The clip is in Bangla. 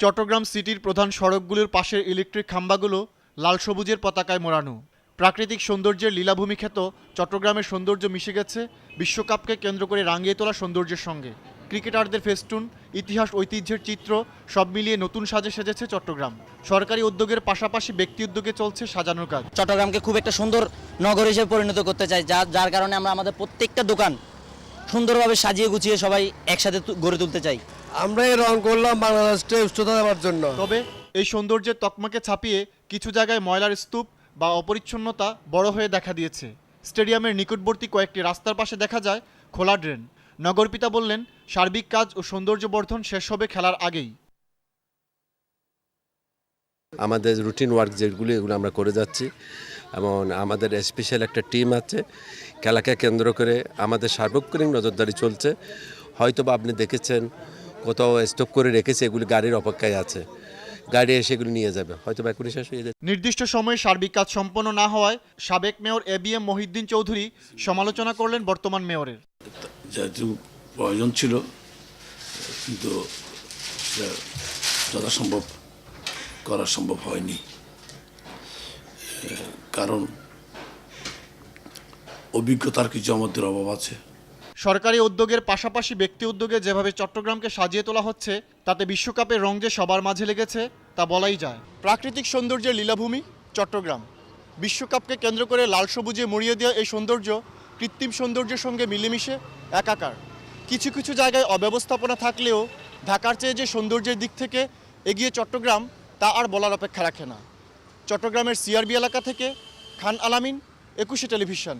চট্টগ্রাম সিটির প্রধান সড়কগুলোর পাশের ইলেকট্রিক খাম্বাগুলো লাল সবুজের পতাকায় মোড়ানো। প্রাকৃতিক সৌন্দর্যের লীলাভূমি খ্যাত চট্টগ্রামের সৌন্দর্য মিশে গেছে বিশ্বকাপকে কেন্দ্র করে রাঙিয়ে তোলা সৌন্দর্যের সঙ্গে। ক্রিকেটারদের ফেস্টুন, ইতিহাস ঐতিহ্যের চিত্র সব মিলিয়ে নতুন সাজে সেজেছে চট্টগ্রাম। সরকারি উদ্যোগের পাশাপাশি ব্যক্তি উদ্যোগে চলছে সাজানোর কাজ। চট্টগ্রামকে খুব একটা সুন্দর নগর হিসেবে পরিণত করতে চাই, যার কারণে আমরা আমাদের প্রত্যেকটা দোকান সুন্দরভাবে সাজিয়ে গুছিয়ে সবাই একসাথে গড়ে তুলতে চাই। আমরা এই রং করলাম বাংলাদেশকে উচ্চতা দেওয়ার জন্য। তবে এই সৌন্দর্যের তকমাকে ছাপিয়ে কিছু জায়গায় ময়লার স্তূপ বা অপরিচ্ছন্নতা বড় হয়ে দেখা দিয়েছে। স্টেডিয়ামের নিকটবর্তী কয়েকটি রাস্তার পাশে দেখা যায় খোলা ড্রেন। নগরপিতা বললেন, সার্বিক কাজ ও সৌন্দর্য বর্ধন শেষ হবে খেলার আগেই। আমাদের রুটিন ওয়ার্ক যেগুলো এগুলো আমরা করে যাচ্ছি এবং আমাদের স্পেশাল একটা টিম আছে। খেলাকে কেন্দ্র করে আমাদের সার্বক্ষণিক নজরদারি চলছে। হয়তোবা আপনি দেখেছেন কোথাও স্টপ করে রেখেছে, এগুলি গাড়ির অপেক্ষায় আছে, গাড়ি এসে এগুলো নিয়ে যাবে, হয়তোবা এখনই শেষ হয়ে যাবে। নির্দিষ্ট সময়ে সার্বিক কাজ সম্পন্ন না হওয়ায় সাবেক মেয়র ABM মহিউদ্দিন চৌধুরী সমালোচনা করলেন বর্তমান মেয়রের। যেহেতু প্রয়োজন ছিল কিন্তু যথাসম্ভব করা সম্ভব হয়নি, কারণ অভিজ্ঞতার কিছু আমাদের অভাব আছে। সরকারি উদ্যোগের পাশাপাশি ব্যক্তি উদ্যোগে যেভাবে চট্টগ্রামকে সাজিয়ে তোলা হচ্ছে তাতে বিশ্বকাপের রং যে সবার মাঝে লেগেছে তা বলাই যায়। প্রাকৃতিক সৌন্দর্যের লীলাভূমি চট্টগ্রাম। বিশ্বকাপকে কেন্দ্র করে লাল সবুজে মুড়িয়ে দেওয়া এই সৌন্দর্য কৃত্রিম সৌন্দর্যের সঙ্গে মিলেমিশে একাকার। কিছু কিছু জায়গায় অব্যবস্থাপনা থাকলেও ঢাকার চেয়ে যে সৌন্দর্যের দিক থেকে এগিয়ে চট্টগ্রাম তা আর বলার অপেক্ষা রাখে না। চট্টগ্রামের CRB এলাকা থেকে খান আলামিন, 21 টেলিভিশন।